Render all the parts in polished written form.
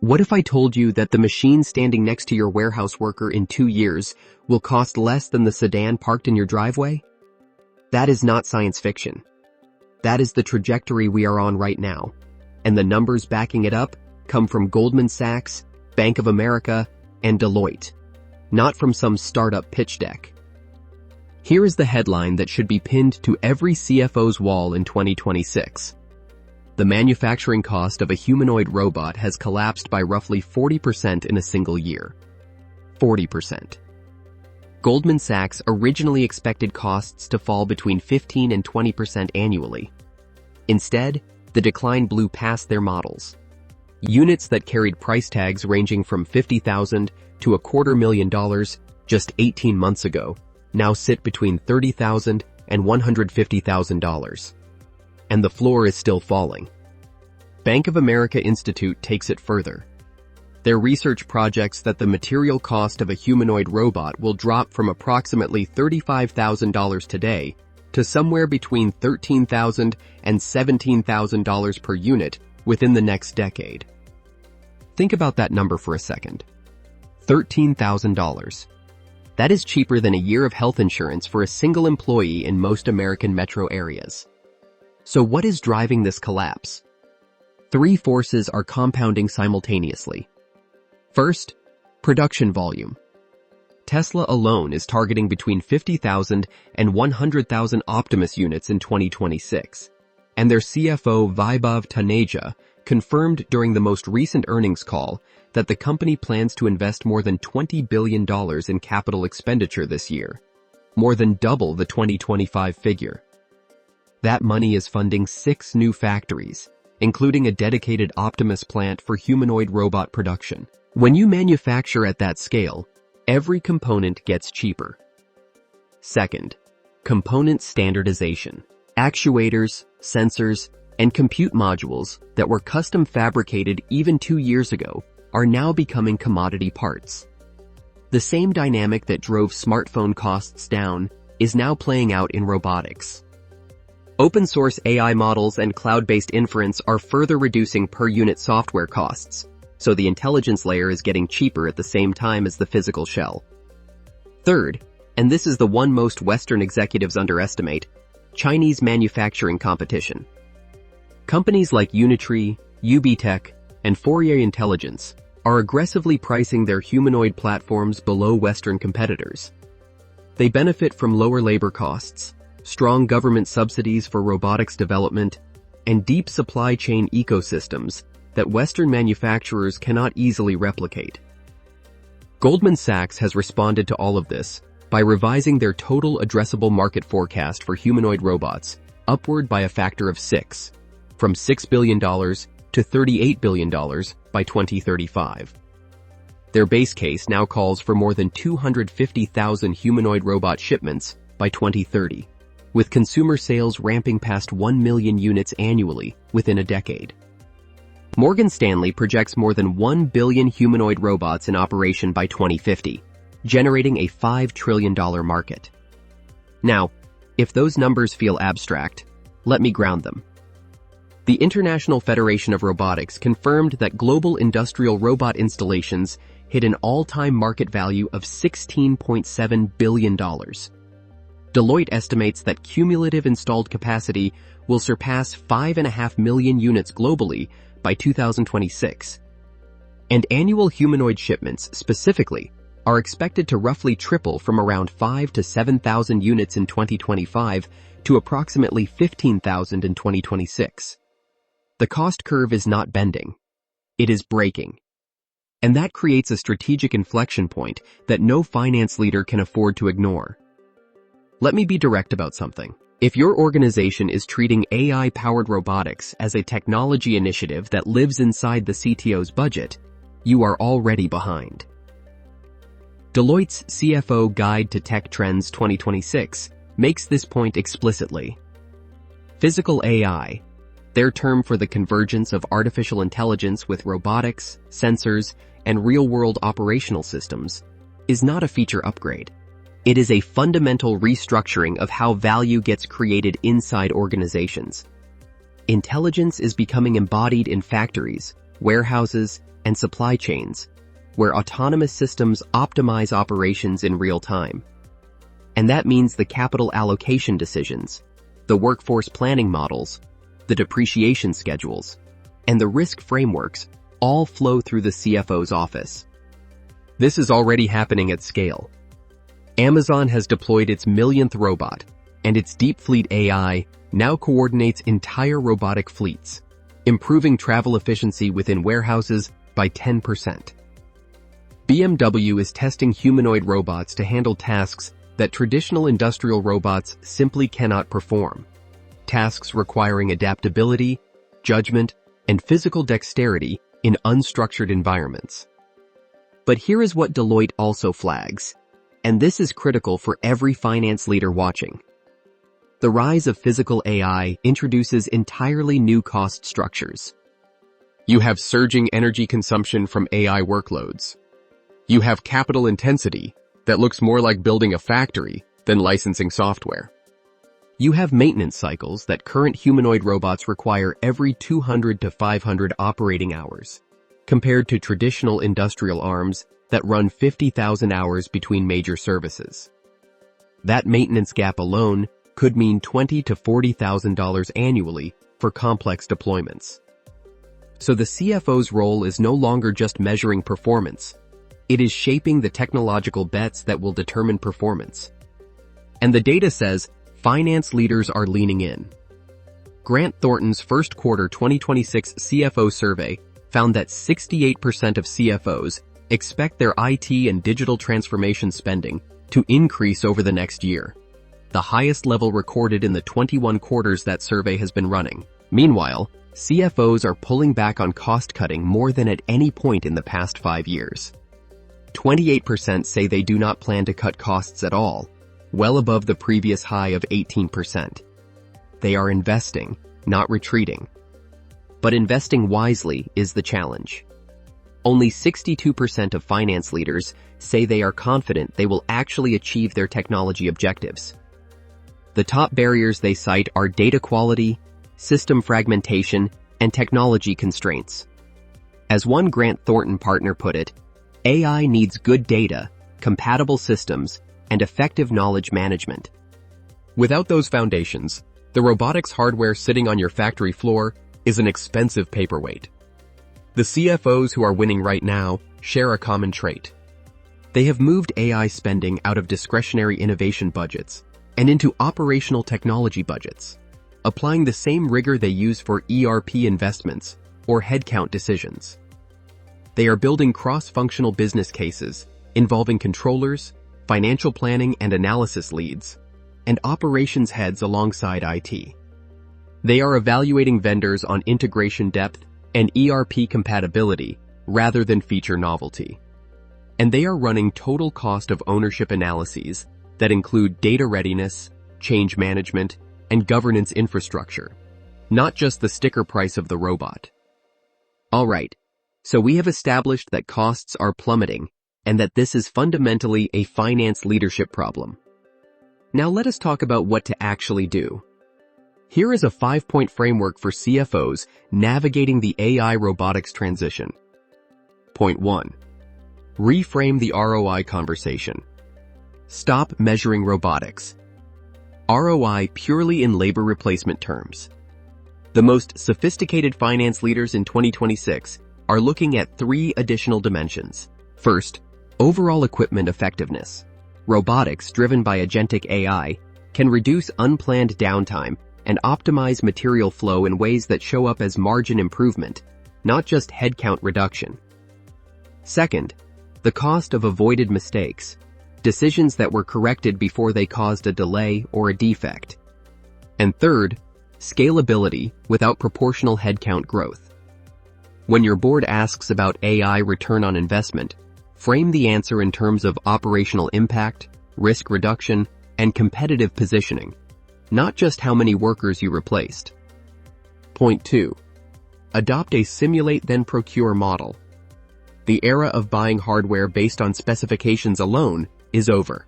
What if I told you that the machine standing next to your warehouse worker in 2 years will cost less than the sedan parked in your driveway? That is not science fiction. That is the trajectory we are on right now, and the numbers backing it up come from Goldman Sachs, Bank of America, and Deloitte, not from some startup pitch deck. Here is the headline that should be pinned to every CFO's wall in 2026. The manufacturing cost of a humanoid robot has collapsed by roughly 40% in a single year. 40%. Goldman Sachs originally expected costs to fall between 15 and 20% annually. Instead, the decline blew past their models. Units that carried price tags ranging from $50,000 to $250,000 just 18 months ago now sit between $30,000 and $150,000. And the floor is still falling. Bank of America Institute takes it further. Their research projects that the material cost of a humanoid robot will drop from approximately $35,000 today to somewhere between $13,000 and $17,000 per unit within the next decade. Think about that number for a second. $13,000. That is cheaper than a year of health insurance for a single employee in most American metro areas. So what is driving this collapse? 3 forces are compounding simultaneously. First, production volume. Tesla alone is targeting between 50,000 and 100,000 Optimus units in 2026, and their CFO Vaibhav Taneja confirmed during the most recent earnings call that the company plans to invest more than $20 billion in capital expenditure this year, more than double the 2025 figure. That money is funding 6 new factories, including a dedicated Optimus plant for humanoid robot production. When you manufacture at that scale, every component gets cheaper. Second, component standardization. Actuators, sensors, and compute modules that were custom fabricated even 2 years ago are now becoming commodity parts. The same dynamic that drove smartphone costs down is now playing out in robotics. Open-source AI models and cloud-based inference are further reducing per-unit software costs, so the intelligence layer is getting cheaper at the same time as the physical shell. Third, and this is the one most Western executives underestimate, Chinese manufacturing competition. Companies like Unitree, UBTech, and Fourier Intelligence are aggressively pricing their humanoid platforms below Western competitors. They benefit from lower labor costs, strong government subsidies for robotics development, and deep supply chain ecosystems that Western manufacturers cannot easily replicate. Goldman Sachs has responded to all of this by revising their total addressable market forecast for humanoid robots upward by a factor of 6, from $6 billion to $38 billion by 2035. Their base case now calls for more than 250,000 humanoid robot shipments by 2030, with consumer sales ramping past 1 million units annually within a decade. Morgan Stanley projects more than 1 billion humanoid robots in operation by 2050, generating a $5 trillion market. Now, if those numbers feel abstract, let me ground them. The International Federation of Robotics confirmed that global industrial robot installations hit an all-time market value of $16.7 billion. Deloitte estimates that cumulative installed capacity will surpass 5.5 million units globally by 2026. And annual humanoid shipments, specifically, are expected to roughly triple from around 5,000 to 7,000 units in 2025 to approximately 15,000 in 2026. The cost curve is not bending. It is breaking. And that creates a strategic inflection point that no finance leader can afford to ignore. Let me be direct about something. If your organization is treating AI-powered robotics as a technology initiative that lives inside the CTO's budget, you are already behind. Deloitte's CFO Guide to Tech Trends 2026 makes this point explicitly. Physical AI, their term for the convergence of artificial intelligence with robotics, sensors, and real-world operational systems, is not a feature upgrade. It is a fundamental restructuring of how value gets created inside organizations. Intelligence is becoming embodied in factories, warehouses, and supply chains, where autonomous systems optimize operations in real time. And that means the capital allocation decisions, the workforce planning models, the depreciation schedules, and the risk frameworks all flow through the CFO's office. This is already happening at scale. Amazon has deployed its millionth robot, and its Deep Fleet AI now coordinates entire robotic fleets, improving travel efficiency within warehouses by 10%. BMW is testing humanoid robots to handle tasks that traditional industrial robots simply cannot perform, tasks requiring adaptability, judgment, and physical dexterity in unstructured environments. But here is what Deloitte also flags, and this is critical for every finance leader watching. The rise of physical AI introduces entirely new cost structures. You have surging energy consumption from AI workloads. You have capital intensity that looks more like building a factory than licensing software. You have maintenance cycles that current humanoid robots require every 200 to 500 operating hours, compared to traditional industrial arms that run 50,000 hours between major services. That maintenance gap alone could mean $20,000 to $40,000 annually for complex deployments. So the CFO's role is no longer just measuring performance. It is shaping the technological bets that will determine performance. And the data says finance leaders are leaning in. Grant Thornton's first quarter 2026 CFO survey found that 68% of CFOs expect their IT and digital transformation spending to increase over the next year, the highest level recorded in the 21 quarters that survey has been running. Meanwhile, CFOs are pulling back on cost-cutting more than at any point in the past 5 years. 28% say they do not plan to cut costs at all, well above the previous high of 18%. They are investing, not retreating. But investing wisely is the challenge. Only 62% of finance leaders say they are confident they will actually achieve their technology objectives. The top barriers they cite are data quality, system fragmentation, and technology constraints. As one Grant Thornton partner put it, AI needs good data, compatible systems, and effective knowledge management. Without those foundations, the robotics hardware sitting on your factory floor is an expensive paperweight. The CFOs who are winning right now share a common trait. They have moved AI spending out of discretionary innovation budgets and into operational technology budgets, applying the same rigor they use for ERP investments or headcount decisions. They are building cross-functional business cases involving controllers, financial planning and analysis leads, and operations heads alongside IT. They are evaluating vendors on integration depth and ERP compatibility rather than feature novelty. And they are running total cost of ownership analyses that include data readiness, change management, and governance infrastructure, not just the sticker price of the robot. All right, so we have established that costs are plummeting and that this is fundamentally a finance leadership problem. Now let us talk about what to actually do. Here is a 5-point framework for CFOs navigating the AI robotics transition. Point 1. Reframe the ROI conversation. Stop measuring robotics. ROI purely in labor replacement terms. The most sophisticated finance leaders in 2026 are looking at 3 additional dimensions. First, overall equipment effectiveness. Robotics driven by agentic AI can reduce unplanned downtime and optimize material flow in ways that show up as margin improvement, not just headcount reduction. Second, the cost of avoided mistakes, decisions that were corrected before they caused a delay or a defect. And third, scalability without proportional headcount growth. When your board asks about AI return on investment, frame the answer in terms of operational impact, risk reduction, and competitive positioning, not just how many workers you replaced. Point 2. Adopt a simulate-then-procure model. The era of buying hardware based on specifications alone is over.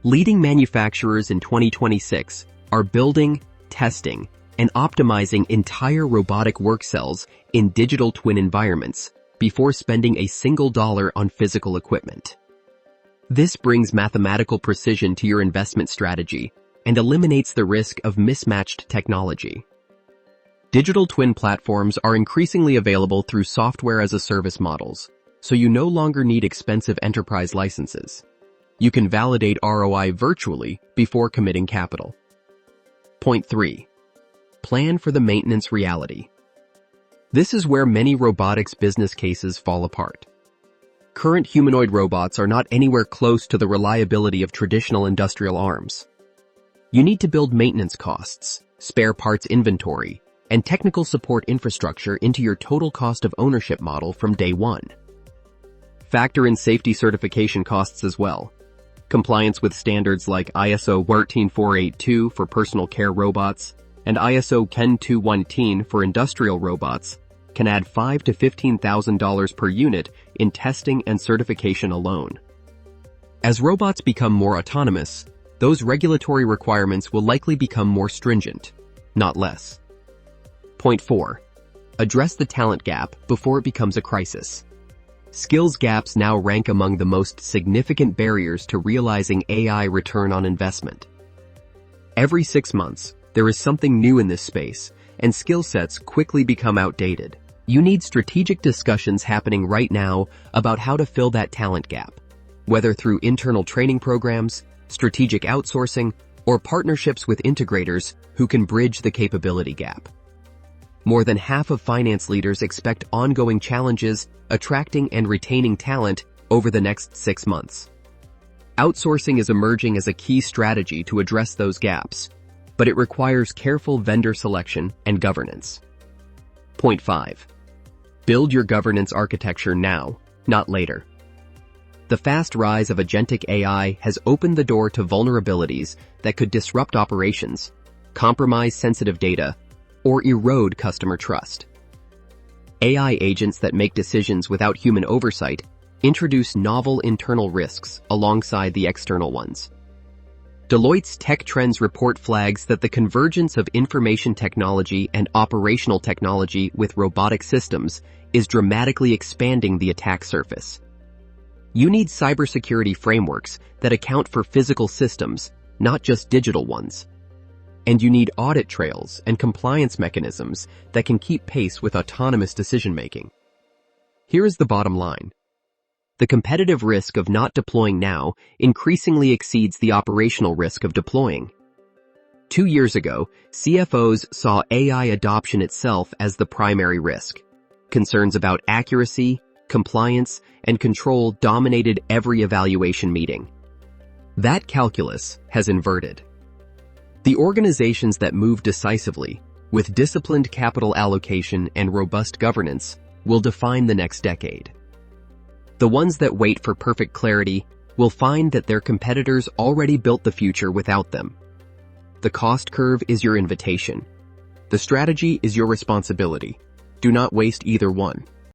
Leading manufacturers in 2026 are building, testing, and optimizing entire robotic work cells in digital twin environments before spending a single dollar on physical equipment. This brings mathematical precision to your investment strategy and eliminates the risk of mismatched technology. Digital twin platforms are increasingly available through software-as-a-service models, so you no longer need expensive enterprise licenses. You can validate ROI virtually before committing capital. Point 3. Plan for the maintenance reality. This is where many robotics business cases fall apart. Current humanoid robots are not anywhere close to the reliability of traditional industrial arms. You need to build maintenance costs, spare parts inventory, and technical support infrastructure into your total cost of ownership model from day one. Factor in safety certification costs as well. Compliance with standards like ISO 13482 for personal care robots and ISO 10210 for industrial robots can add $5,000 to $15,000 per unit in testing and certification alone. As robots become more autonomous, those regulatory requirements will likely become more stringent, not less. Point 4. Address the talent gap before it becomes a crisis. Skills gaps now rank among the most significant barriers to realizing AI return on investment. Every 6 months, there is something new in this space, and skill sets quickly become outdated. You need strategic discussions happening right now about how to fill that talent gap, whether through internal training programs, strategic outsourcing, or partnerships with integrators who can bridge the capability gap. More than half of finance leaders expect ongoing challenges attracting and retaining talent over the next 6 months. Outsourcing is emerging as a key strategy to address those gaps, but it requires careful vendor selection and governance. Point 5. Build your governance architecture now, not later. The fast rise of agentic AI has opened the door to vulnerabilities that could disrupt operations, compromise sensitive data, or erode customer trust. AI agents that make decisions without human oversight introduce novel internal risks alongside the external ones. Deloitte's Tech Trends report flags that the convergence of information technology and operational technology with robotic systems is dramatically expanding the attack surface. You need cybersecurity frameworks that account for physical systems, not just digital ones. And you need audit trails and compliance mechanisms that can keep pace with autonomous decision-making. Here is the bottom line. The competitive risk of not deploying now increasingly exceeds the operational risk of deploying. 2 years ago, CFOs saw AI adoption itself as the primary risk. Concerns about accuracy, compliance, and control dominated every evaluation meeting. That calculus has inverted. The organizations that move decisively, with disciplined capital allocation and robust governance, will define the next decade. The ones that wait for perfect clarity will find that their competitors already built the future without them. The cost curve is your invitation. The strategy is your responsibility. Do not waste either one.